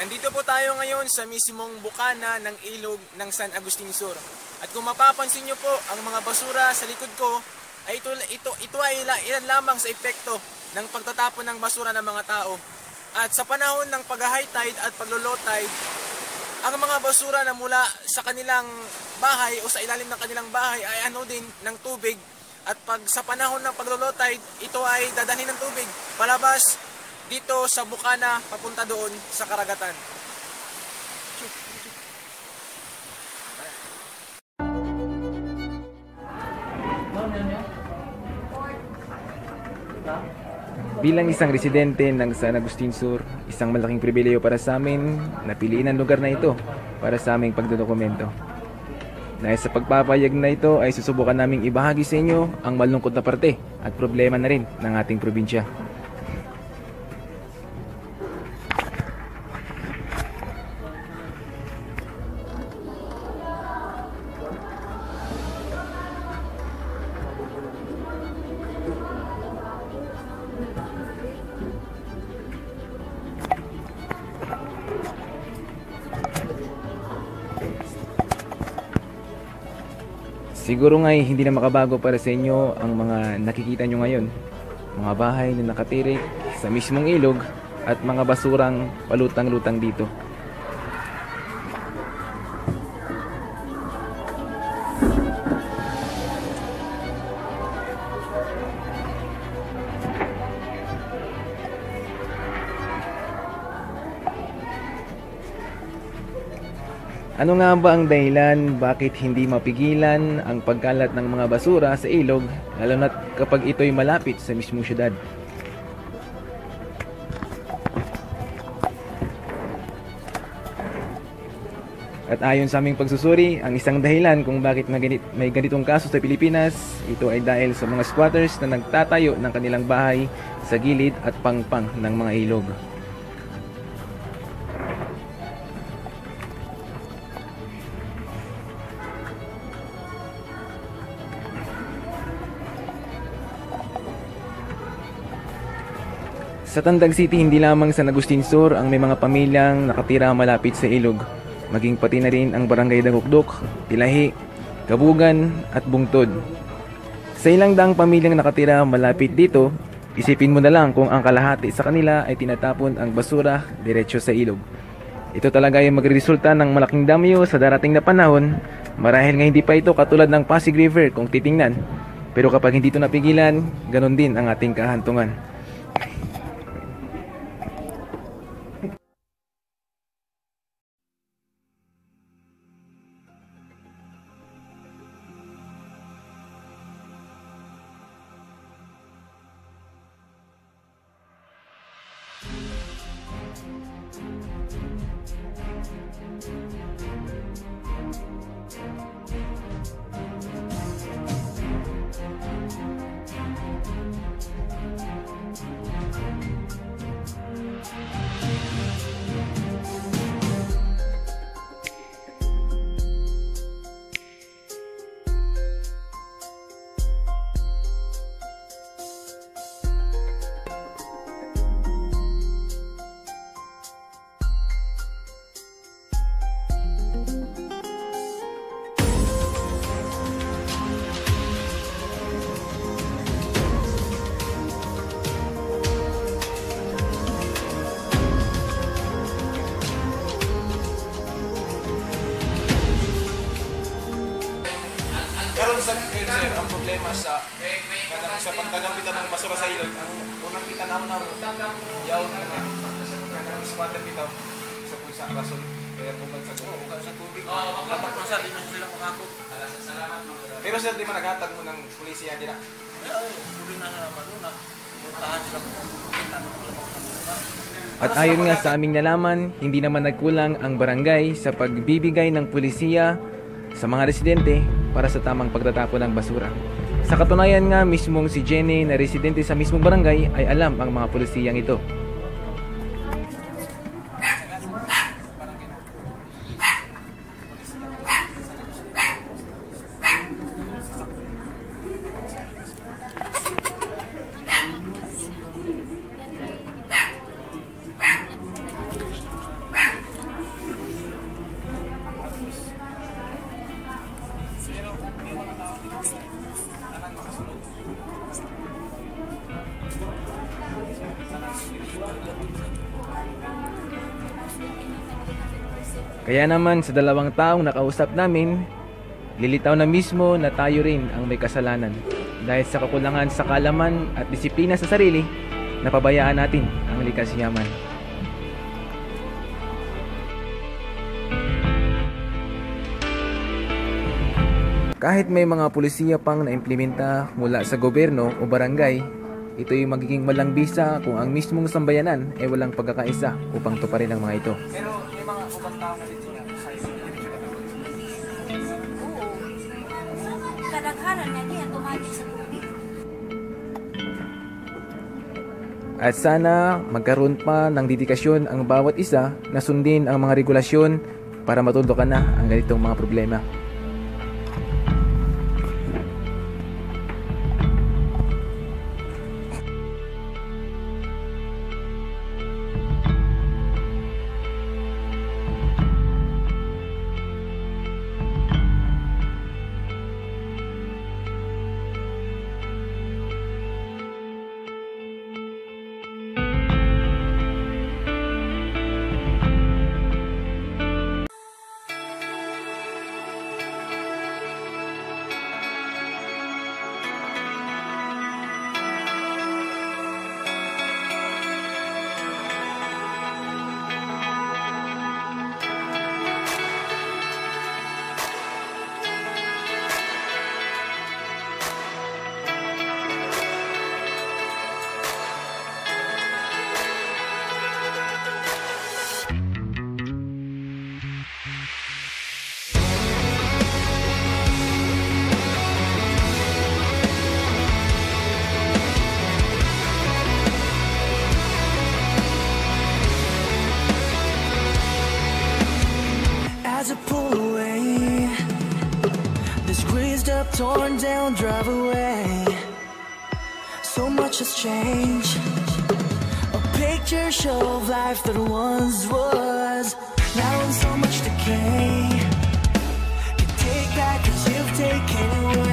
Nandito po tayo ngayon sa mismong bukana ng ilog ng San Agustin Sur. At kung mapapansin nyo po, ang mga basura sa likod ko, ay ito ay ilan lamang sa epekto ng pagtatapon ng basura ng mga tao. At sa panahon ng pag-high tide at pag-low tide, ang mga basura na mula sa kanilang bahay o sa ilalim ng kanilang bahay ay ano din ng tubig. At pag sa panahon ng pag-low tide, ito ay dadalhin ng tubig palabas dito sa bukana papunta doon sa karagatan. Bilang isang residente ng San Agustin Sur, isang malaking pribileyo para sa amin na piliin ang lugar na ito para sa aming pagdodokumento. Dahil sa pagpapayag na ito ay susubukan naming ibahagi sa inyo ang malungkot na parte at problema na rin ng ating probinsya. Siguro nga'y hindi na makabago para sa inyo ang mga nakikita nyo ngayon. Mga bahay na nakatirik sa mismong ilog at mga basurang palutang-lutang dito. Ano nga ba ang dahilan bakit hindi mapigilan ang pagkalat ng mga basura sa ilog, lalo na kapag ito'y malapit sa mismong syudad? At ayon sa aming pagsusuri, ang isang dahilan kung bakit may ganitong kaso sa Pilipinas, ito ay dahil sa mga squatters na nagtatayo ng kanilang bahay sa gilid at pangpang ng mga ilog. Sa Tandag City, hindi lamang San Agustin Sur ang may mga pamilyang nakatira malapit sa ilog, maging pati na rin ang Barangay Dagukdok, Tilahi, Kabugan at Bungtod. Sa ilang daang pamilyang nakatira malapit dito, isipin mo na lang kung ang kalahati sa kanila ay tinatapon ang basura diretso sa ilog. Ito talaga ay magresulta ng malaking damyo sa darating na panahon, marahil nga hindi pa ito katulad ng Pasig River kung titingnan. Pero kapag hindi ito napigilan, ganon din ang ating kahantungan. Karon sa sir, ang problema sa pagkagamit ng basura sa ilog, ang unang kita naman yaw na squatter bitaw sa pusa rason kaya bukan sa tubig. Dapat man sa di man sila makakot. Pero sir, di man naghatag mo ng pulisya dira. Tuloy na naman una. Puntahan sila At ayon nga sa aming nalaman, hindi naman nagkulang ang barangay sa pagbibigay ng pulisya sa mga residente para sa tamang pagtatapon ng basura. Sa katunayan nga, mismong si Jenny na residente sa mismong barangay ay alam ang mga pulisiyang ito. Kaya naman sa dalawang taong nakausap namin, lilitaw na mismo na tayo rin ang may kasalanan. Dahil sa kakulangan sa kaalaman at disiplina sa sarili, napabayaan natin ang likas yaman. Kahit may mga pulisiya pang naimplementa mula sa gobyerno o barangay, ito'y magiging walang bisa kung ang mismong sambayanan ay walang pagkakaisa upang tuparin ang mga ito. Pero may mga ubang tao na din sila. Oo. Kadaghanan na niya tumating sa tubig. At sana magkaroon pa ng dedikasyon ang bawat isa na sundin ang mga regulasyon para matuldukan na ang ganitong mga problema. As I pull away this greased up, torn down driveway, so much has changed. A picture show of life that once was, now in so much decay. You take back 'cause you've taken away.